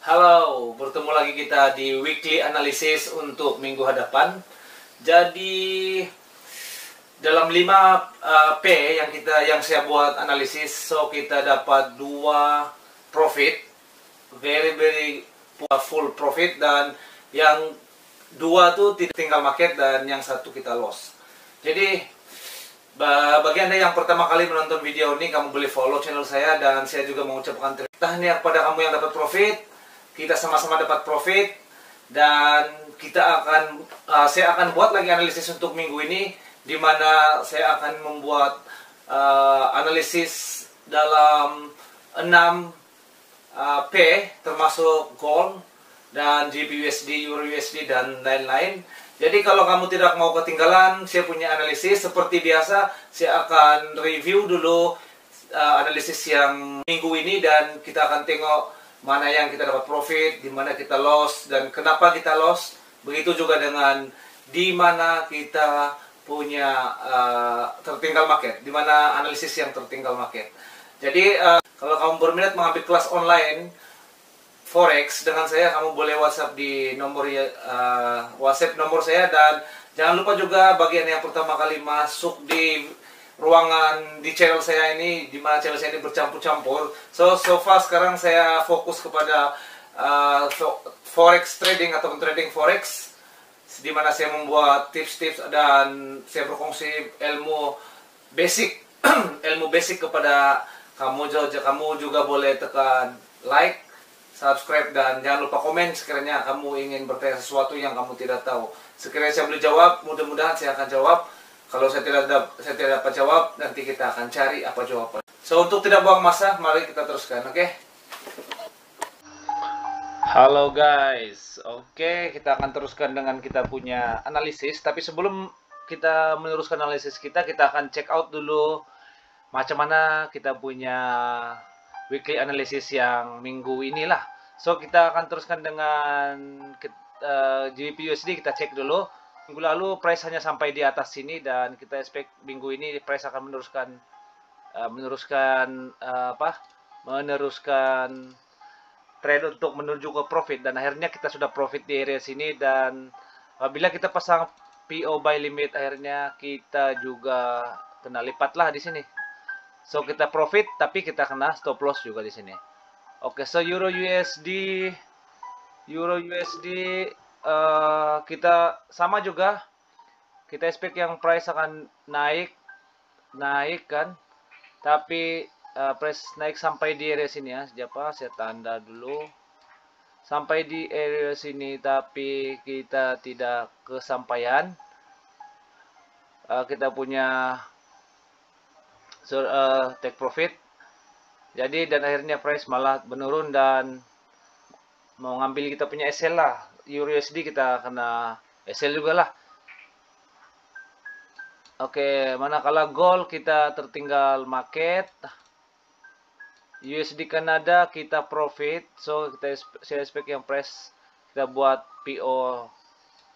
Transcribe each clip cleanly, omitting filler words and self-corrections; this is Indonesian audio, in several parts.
Halo, bertemu lagi kita di weekly analysis untuk minggu hadapan. Jadi dalam 5 P yang saya buat analisis, so kita dapat 2 profit, very full profit, dan yang 2 tuh tidak tinggal market dan yang 1 kita loss. Jadi bagi Anda yang pertama kali menonton video ini, kamu boleh follow channel saya, dan saya juga mengucapkan terima kasih kepada kamu yang dapat profit. Kita sama-sama dapat profit, dan saya akan buat lagi analisis untuk minggu ini, di mana saya akan membuat analisis dalam 6 P, termasuk gold dan GBP/USD, EUR/USD, dan lain-lain. Jadi kalau kamu tidak mau ketinggalan saya punya analisis, seperti biasa saya akan review dulu analisis yang minggu ini, dan kita akan tengok mana yang kita dapat profit, di mana kita loss, dan kenapa kita loss. Begitu juga dengan di mana kita punya tertinggal market, di mana analisis yang tertinggal market. Jadi kalau kamu berminat mengambil kelas online Forex dengan saya, kamu boleh WhatsApp di nomor WhatsApp nomor saya. Dan jangan lupa juga bagi Anda yang pertama kali masuk di ruangan di channel saya ini, di mana channel saya ini bercampur-campur. So far sekarang saya fokus kepada forex trading atau trading forex, di mana saya membuat tips-tips dan saya berfungsi ilmu basic ilmu basic kepada kamu. Kamu juga boleh tekan like, subscribe, dan jangan lupa komen sekiranya kamu ingin bertanya sesuatu yang kamu tidak tahu. Sekiranya saya boleh jawab, mudah-mudahan saya akan jawab. Kalau saya tidak dapat jawab, nanti kita akan cari apa jawaban. So untuk tidak buang masa, mari kita teruskan, oke? Halo guys, oke, kita akan teruskan dengan kita punya analisis. Tapi sebelum kita meneruskan analisis kita akan check out dulu macam mana kita punya weekly analysis yang minggu inilah. So kita akan teruskan dengan GBP/USD, kita cek dulu. Minggu lalu price hanya sampai di atas sini, dan kita expect minggu ini price akan meneruskan trade untuk menuju ke profit, dan akhirnya kita sudah profit di area sini. Dan apabila kita pasang PO buy limit, akhirnya kita juga kena lipat lah di sini. So kita profit tapi kita kena stop loss juga di sini. Oke, so Euro USD kita sama juga. Kita expect yang price akan naik kan, tapi price naik sampai di area sini ya. Saya tanda dulu sampai di area sini, tapi kita tidak kesampaian. Kita punya take profit. Jadi dan akhirnya price malah menurun dan mau ngambil kita punya SL lah. EUR/USD kita kena SL juga lah. Oke, manakala gold kita tertinggal market, USD Kanada kita profit. So saya expect yang price kita buat PO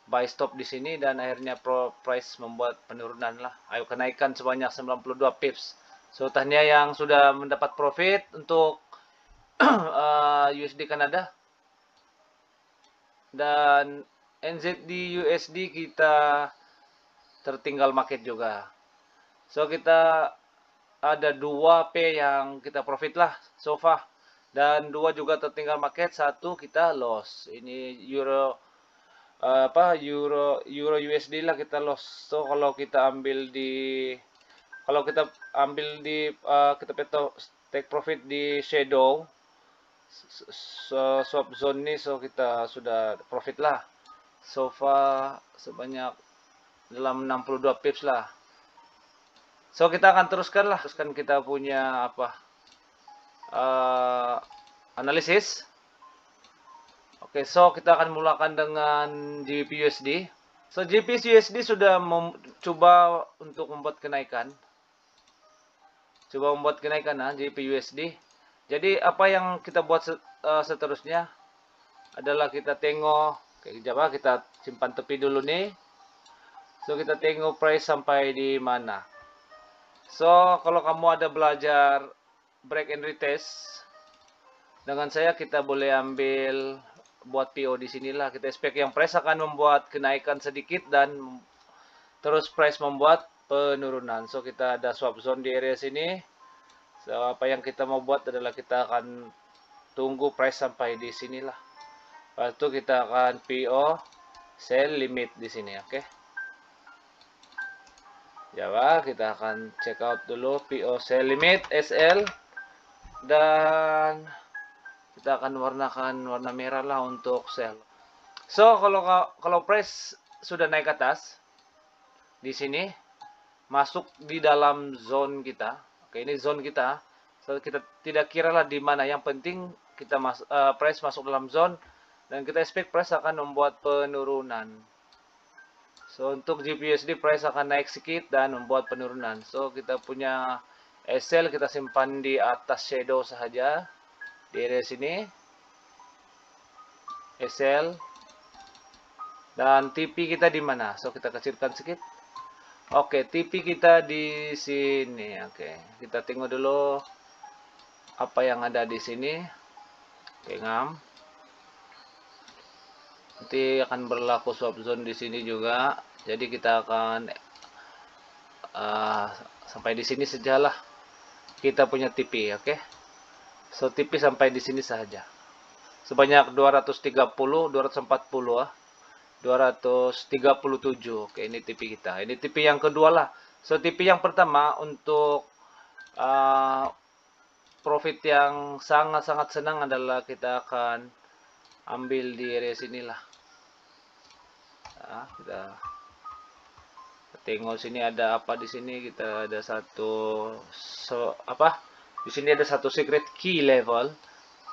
buy stop di sini, dan akhirnya price membuat penurunan lah. Ayo kenaikan sebanyak 92 pips. So tahniah yang sudah mendapat profit untuk USD Kanada. Dan NZD USD kita tertinggal market juga. So kita ada 2 P yang kita profit lah so far, dan 2 juga tertinggal market, 1 kita loss. Ini Euro USD lah kita loss. So kalau kita ambil di kita take profit di shadow swap zone ini, so kita sudah profit lah so far sebanyak dalam 62 pips lah. So kita akan teruskan kita punya analisis. Oke, so kita akan mulakan dengan GBP/USD. So GBP/USD sudah coba untuk membuat kenaikan. GBP/USD. Jadi apa yang kita buat seterusnya adalah kita tengok, kita simpan tepi dulu nih. So kita tengok price sampai di mana. So kalau kamu ada belajar break and retest, Dengan saya kita boleh ambil buat PO di sinilah. Kita expect yang price akan membuat kenaikan sedikit dan terus price membuat penurunan. So kita ada swap zone di area sini. So apa yang kita mau buat adalah kita akan tunggu price sampai di sinilah. Lepas itu kita akan PO sell limit di sini, oke. Coba kita akan check out dulu PO sell limit SL dan kita akan warnakan warna merah lah untuk sell. So kalau price sudah naik ke atas di sini masuk di dalam zone kita. Oke, ini zone kita. So kita tidak kira lah di mana, yang penting kita price masuk dalam zone dan kita expect price akan membuat penurunan. So untuk GBUSD price akan naik sedikit dan membuat penurunan. So kita punya SL kita simpan di atas shadow saja di area sini. SL dan TP kita di mana? So kita kecilkan sedikit. Oke, TP kita di sini. Oke, kita tengok dulu apa yang ada di sini. Oke, ngam. Nanti akan berlaku swap zone di sini juga. Jadi kita akan sampai di sini sajalah kita punya TP, oke. So TP sampai di sini saja. Sebanyak 230, 240 237. Oke, ini TP kita. Ini TP yang kedua lah. So TP yang pertama untuk profit yang sangat-sangat senang adalah kita akan ambil di area sinilah. Nah, kita tengok sini ada apa di sini. Kita ada satu di sini ada satu secret key level.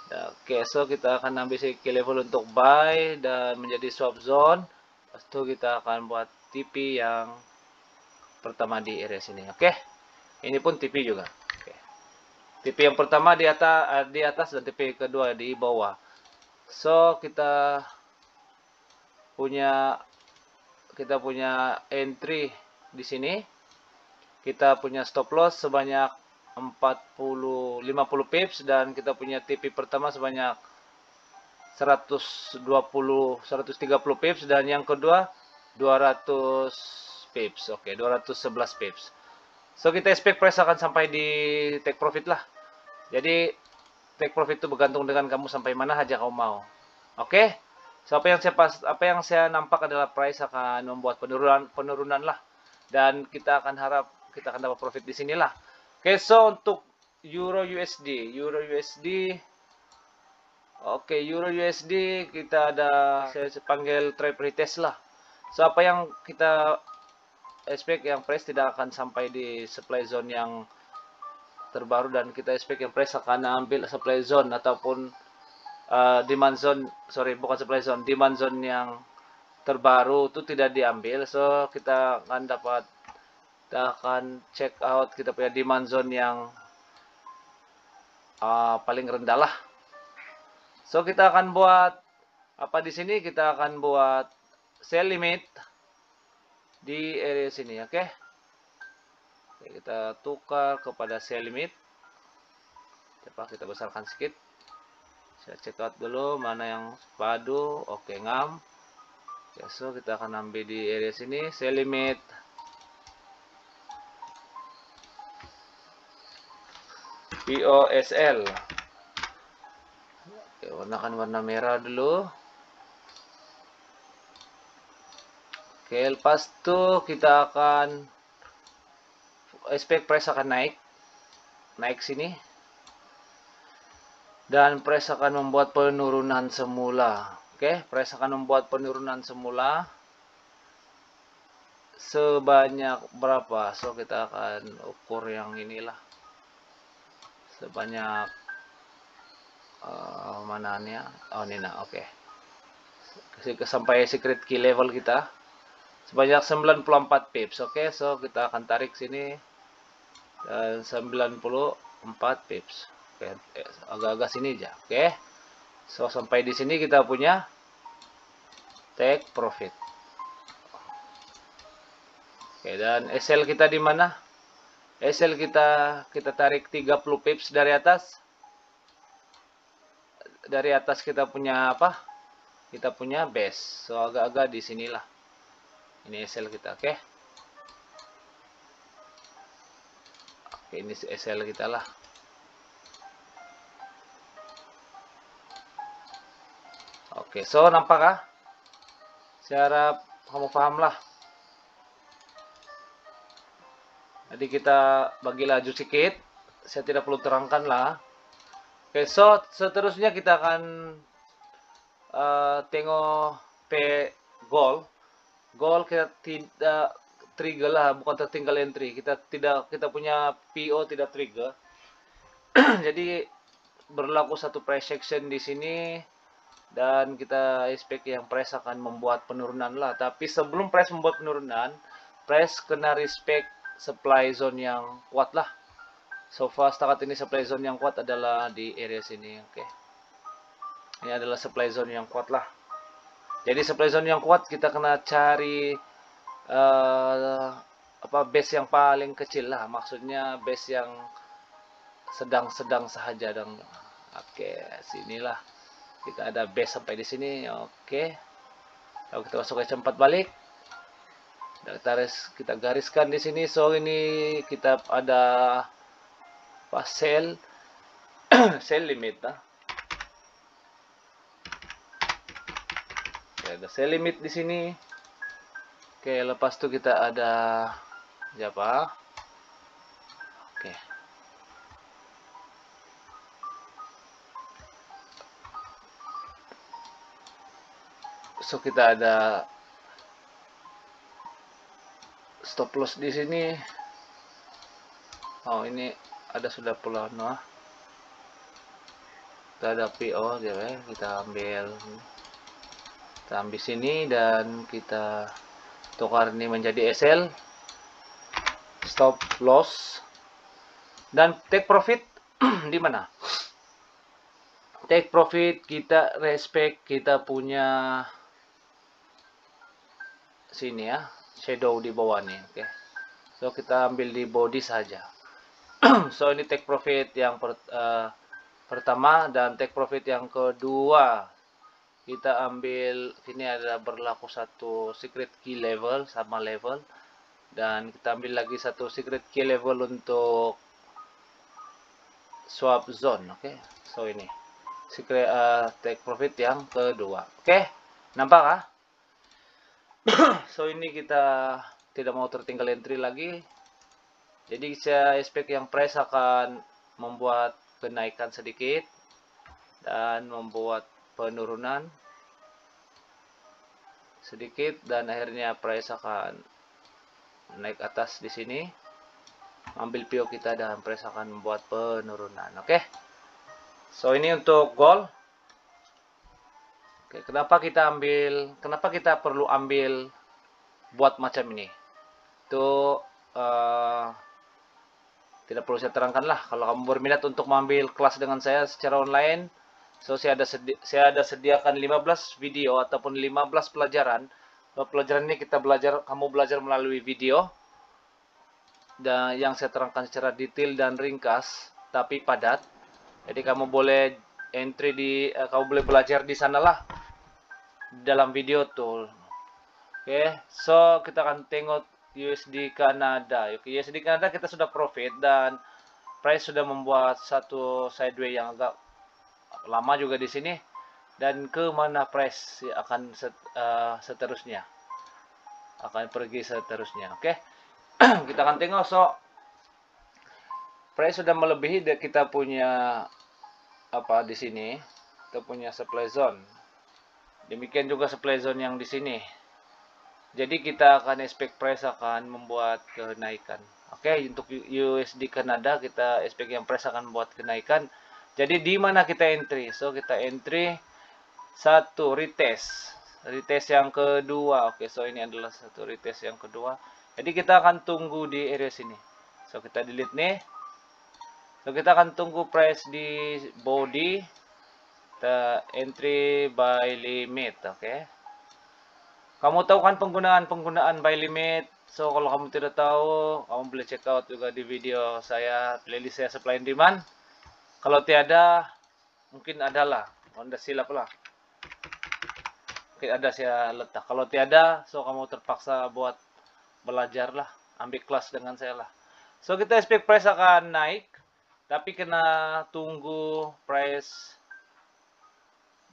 Oke, so kita akan ambil key level untuk buy dan menjadi swap zone. Lepas itu kita akan buat TP yang pertama di area sini. Oke, ini pun TP juga. Oke. TP yang pertama di atas dan TP kedua di bawah. So kita punya entry di sini. Kita punya stop loss sebanyak 50 pips dan kita punya TP pertama sebanyak 130 pips dan yang kedua 200 pips. Oke, 211 pips. So kita expect price akan sampai di take profit lah. Jadi take profit itu bergantung dengan kamu sampai mana aja kamu mau. Oke. So apa yang saya nampak adalah price akan membuat penurunan lah dan kita akan dapat profit di sinilah. Oke, so untuk Euro USD, oke, Euro USD kita ada, saya panggil trade retest lah. So apa yang kita expect yang price tidak akan sampai di supply zone yang terbaru dan kita expect yang price akan ambil supply zone ataupun demand zone, bukan supply zone, demand zone yang terbaru itu tidak diambil. So kita akan check out kita punya demand zone yang paling rendah lah. So kita akan buat apa di sini? Kita akan buat sell limit di area sini, oke? Oke, kita tukar kepada sell limit. Coba kita besarkan sedikit. Saya check out dulu mana yang padu. Oke, ngam. Oke, so kita akan ambil di area sini sell limit. POSL. Oke, warnakan warna merah dulu. Oke, lepas itu kita akan expect price akan naik sini. Dan price akan membuat penurunan semula. Oke, price akan membuat penurunan semula. Sebanyak berapa? So kita akan ukur yang inilah. Sebanyak mananya? Oh, ini nah, oke. Sampai secret key level kita sebanyak 94 pips. Oke, so kita akan tarik sini dan 94 pips. Oke, agak-agak sini aja. Oke. So sampai di sini kita punya take profit. Oke, dan SL kita di mana? SL kita tarik 30 pips dari atas. dari atas kita punya apa? Kita punya base. So agak-agak di sinilah. Ini SL kita, oke. Oke, ini SL kita lah. Oke, so nampak kah? Saya harap kamu paham lah. Jadi kita bagi laju sedikit. Saya tidak perlu terangkan lah. Oke, so seterusnya kita akan tengok goal. Goal kita tidak trigger lah, bukan tertinggal entry. Kita punya PO tidak trigger. Jadi berlaku satu price action di sini dan kita expect yang price akan membuat penurunan lah. Tapi sebelum price membuat penurunan, price kena respect supply zone yang kuat lah. So far setakat ini supply zone yang kuat adalah di area sini, oke. Ini adalah supply zone yang kuat lah. Jadi supply zone yang kuat kita kena cari base yang paling kecil lah. Maksudnya base yang sedang-sedang saja dong. Oke, sinilah kita ada base sampai di sini, oke. Lalu kita masuk ke tempat balik. Dan kita gariskan di sini. So ini kita ada sell sell limit lah. Oke, ada sell limit di sini. Oke, lepas itu kita ada siapa? Oke. So kita ada stop loss di sini. Oh, ini ada sudah pula Noah. Kita ada PO ya, kita ambil sini dan kita tukar ini menjadi SL, stop loss, dan take profit. Di mana? Take profit kita respect kita punya sini ya, shadow di bawah nih, oke. So kita ambil di body saja. So ini take profit yang pertama dan take profit yang kedua. Kita ambil sini ada berlaku satu secret key level sama level dan kita ambil lagi satu secret key level untuk swap zone, oke. So ini secret take profit yang kedua, oke. Nampak kah? So ini kita tidak mau tertinggal entry lagi. Jadi saya expect yang price akan membuat kenaikan sedikit dan membuat penurunan sedikit dan akhirnya price akan naik atas di sini. Ambil PO kita dan price akan membuat penurunan, oke. So ini untuk goal. Oke, kenapa kita perlu ambil buat macam ini? Itu tidak perlu saya terangkan lah. Kalau kamu berminat untuk mengambil kelas dengan saya secara online, so saya ada sediakan 15 video ataupun 15 pelajaran. Pelajaran ini kamu belajar melalui video dan yang saya terangkan secara detail dan ringkas tapi padat. Jadi kamu boleh kamu boleh belajar di sanalah dalam video tuh. Oke, so kita akan tengok USD Kanada. USD Kanada kita sudah profit dan price sudah membuat satu sideways yang agak lama juga di sini. Dan ke mana price akan seterusnya? Akan pergi seterusnya. Oke. Kita akan tengok. So price sudah melebihi kita punya di sini. Kita punya supply zone. Demikian juga supply zone yang di sini. Jadi kita akan expect price akan membuat kenaikan. Oke, untuk USD Kanada kita expect yang price akan membuat kenaikan. Jadi di mana kita entry? So kita entry satu retest yang kedua. Oke, so ini adalah satu retest yang kedua. Jadi kita akan tunggu di area sini. So kita delete nih. So kita akan tunggu price di body. Kita entry by limit, oke. Kamu tahu kan penggunaan buy limit. So kalau kamu tidak tahu, kamu boleh check out juga di video saya, playlist saya supply and demand. Kalau tiada, mungkin adalah. Anda silap lah. Oke, ada saya letak. Kalau tiada, so kamu terpaksa buat belajar lah, ambil kelas dengan saya lah. So kita expect price akan naik, tapi kena tunggu price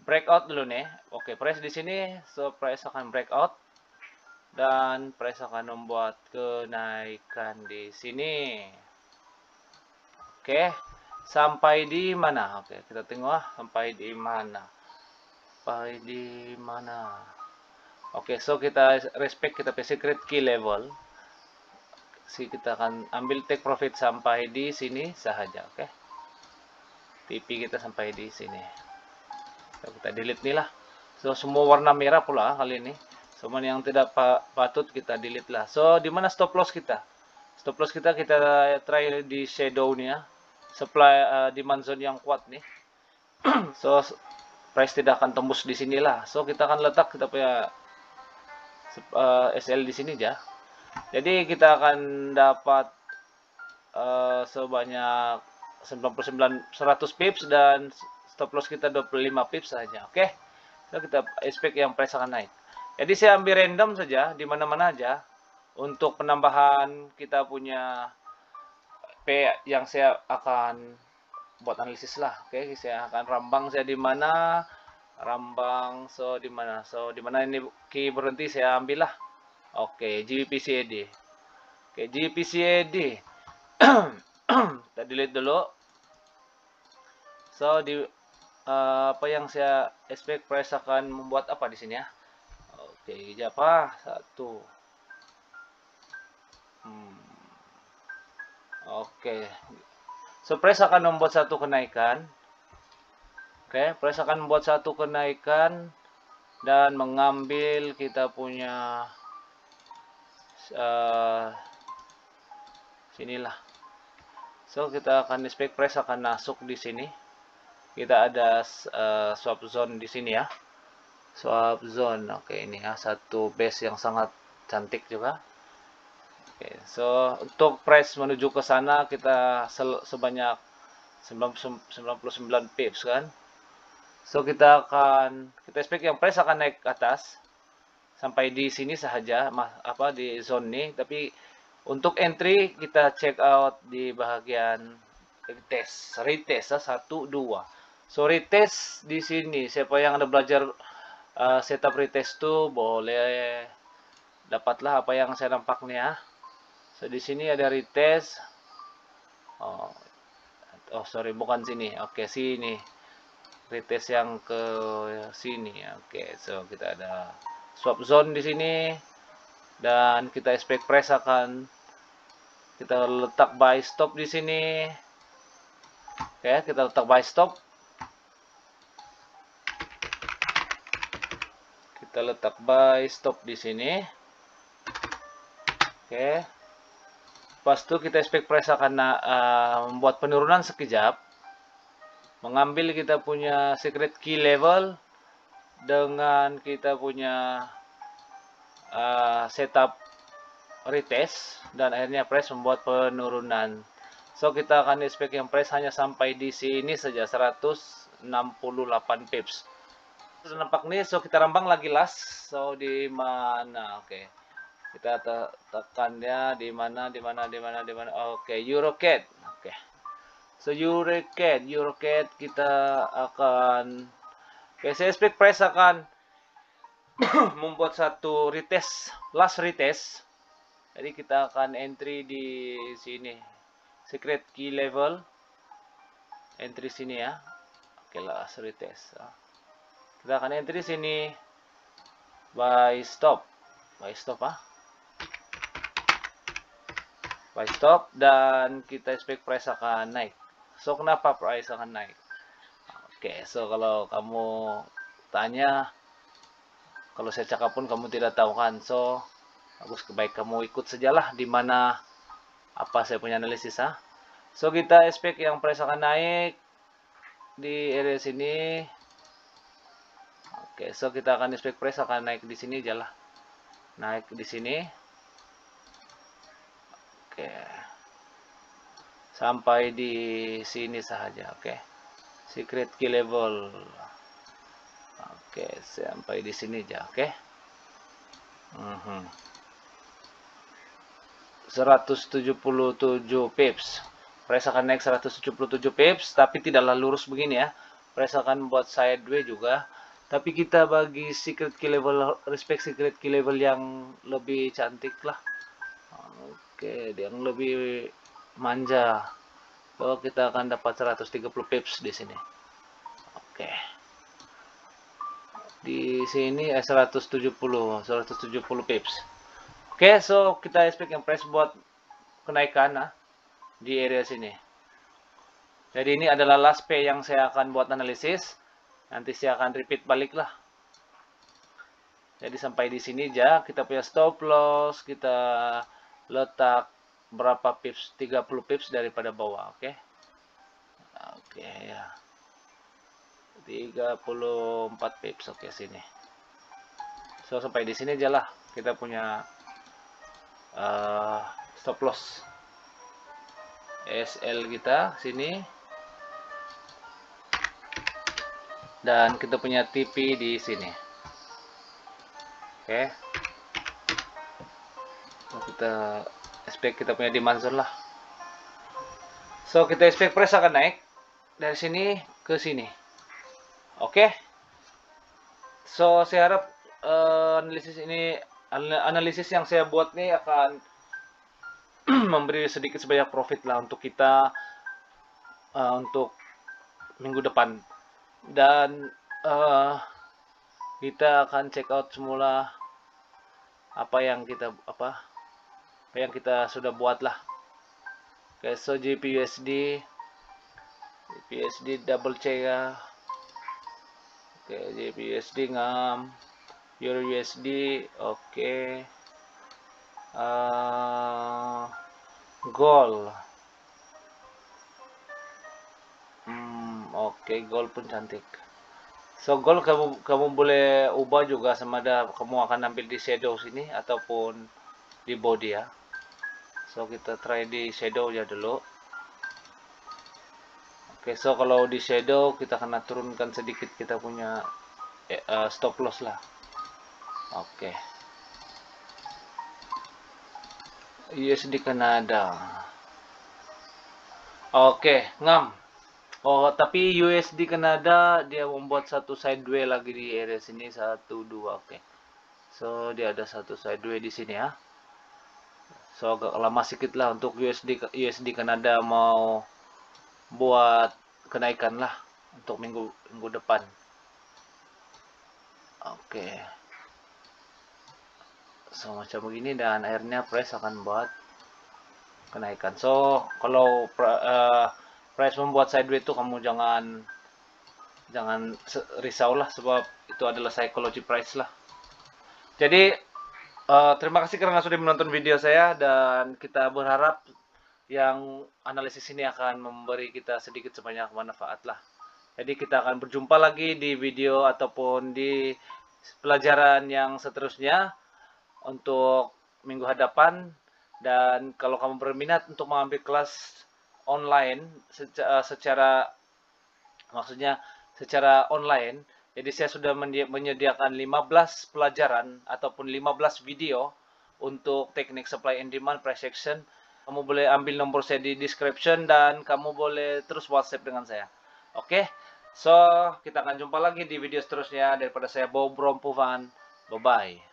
breakout dulu nih. Oke, price di sini, so price akan breakout dan price akan membuat kenaikan di sini. Oke, sampai di mana? Oke, kita tengok sampai di mana. Sampai di mana? Oke, so kita respect kita punya secret key level. Kita akan ambil take profit sampai di sini saja, oke. TP kita sampai di sini. So, kita delete nih lah. So semua warna merah pula kali ini. Semua yang tidak patut kita delete lah. So di mana stop loss kita? Stop loss kita try di shadow-nya. Supply demand zone yang kuat nih. So price tidak akan tembus di sinilah. So kita akan letak kita punya SL di sini aja. Jadi kita akan dapat sebanyak 100 pips dan stop loss kita 25 pips saja. Oke. So kita expect yang price akan naik. Jadi saya ambil random saja di mana-mana aja untuk penambahan kita punya P yang saya akan buat analisis lah. Oke, saya akan rambang saya di mana, rambang so di mana. So di mana ini key berhenti saya ambil lah. Oke, GBPCAD. Oke, GBPCAD. Kita delete dulu. So di apa yang saya expect price akan membuat apa di sini ya? Oke, apa? Satu. Oke. So price akan membuat satu kenaikan. Oke, price akan membuat satu kenaikan dan mengambil kita punya sinilah. So kita akan expect price akan masuk di sini. Kita ada swap zone di sini ya. Swap zone. Oke, ini ya satu base yang sangat cantik juga. Oke, so untuk price menuju ke sana kita sebanyak 99 pips kan. So kita expect yang price akan naik ke atas sampai di sini saja di zone ini, tapi untuk entry kita check out di bagian retest 1 2. So retest di sini, siapa yang ada belajar setup retest tuh boleh dapatlah apa yang saya nampak nih ya. So di sini ada retest. Oh sorry, bukan sini. Oke, sini. Retest yang ke sini. Oke, so kita ada swap zone di sini dan kita expect price akan kita letak buy stop di sini. Oke, kita letak buy stop. Kita letak buy stop di sini. Oke. Pas itu kita expect price akan membuat penurunan sekejap. Mengambil kita punya secret key level dengan kita punya setup retest dan akhirnya price membuat penurunan. So kita akan expect yang price hanya sampai di sini saja 168 pips. Sudah nampak nih, so kita rambang lagi last. So di mana? Oke. Kita tekan ya di mana. Oke, EuroCAD. Oke. So EuroCAD kita akan saya expect price akan membuat satu retest, last retest. Jadi kita akan entry di sini. Secret key level. Entry sini ya. Oke, last retest. Kita akan entry sini. Buy stop. Buy stop Buy stop dan kita expect price akan naik. So kenapa price akan naik? Oke, so kalau kamu tanya, kalau saya cakap pun kamu tidak tahu kan. So bagus, baik kamu ikut sajalah di mana apa saya punya analisis So kita expect yang price akan naik di area sini. Oke, so kita akan expect price akan naik di sini aja lah. Naik di sini. Oke. Sampai di sini saja, oke. Secret key level. Oke, sampai di sini aja. Oke. 177 pips. Price akan naik 177 pips, tapi tidaklah lurus begini ya. Price akan buat sideways juga. Tapi kita bagi secret key level, respect secret key level yang lebih cantik lah. Oke, yang lebih manja. So, kita akan dapat 130 pips di sini. Oke. Di sini 170 pips. Oke, so kita expect yang price buat kenaikan di area sini. Jadi ini adalah last pay yang saya akan buat analisis. Nanti saya akan repeat balik lah. Jadi sampai di sini aja. Kita punya stop loss. Kita letak berapa pips? 30 pips daripada bawah. Oke. Oke ya. 34 pips. Oke, sini. So sampai di sini aja lah. Kita punya stop loss. SL kita sini. Dan kita punya TP di sini. Oke. So, kita expect kita punya demand zone lah. So kita expect price akan naik dari sini ke sini. Oke. So saya harap analisis yang saya buat ini akan memberi sedikit sebanyak profit lah untuk kita untuk minggu depan. Dan kita akan check out semula apa yang kita sudah buat lah. Oke, so GBUSD double check ya. Oke, GBUSD ngam, Euro USD oke. Gold oke, gold pun cantik. So gold kamu boleh ubah juga sama ada kamu akan ambil di shadow sini ataupun di body ya. So kita try di shadow ya dulu. Oke, so kalau di shadow kita akan turunkan sedikit kita punya stop loss lah. Oke. USD Kanada. Oke, ngam. Oh, tapi USD Kanada dia membuat satu sideways lagi di area sini 1 2. Oke. So dia ada satu sideways di sini ya. So agak lama sedikit lah untuk USD Kanada mau buat kenaikan lah untuk minggu depan. Oke. So macam begini dan akhirnya price akan buat kenaikan. So kalau price membuat sideways itu kamu jangan risau lah, sebab itu adalah psychology price lah. Jadi terima kasih karena sudah menonton video saya, dan kita berharap yang analisis ini akan memberi kita sedikit sebanyak manfaat lah. Jadi kita akan berjumpa lagi di video ataupun di pelajaran yang seterusnya untuk minggu hadapan. Dan kalau kamu berminat untuk mengambil kelas online secara online, jadi saya sudah menyediakan 15 pelajaran ataupun 15 video untuk teknik supply and demand price action. Kamu boleh ambil nomor saya di description dan kamu boleh terus WhatsApp dengan saya. Oke, so kita akan jumpa lagi di video seterusnya. Daripada saya Bob Rompuvan, bye bye.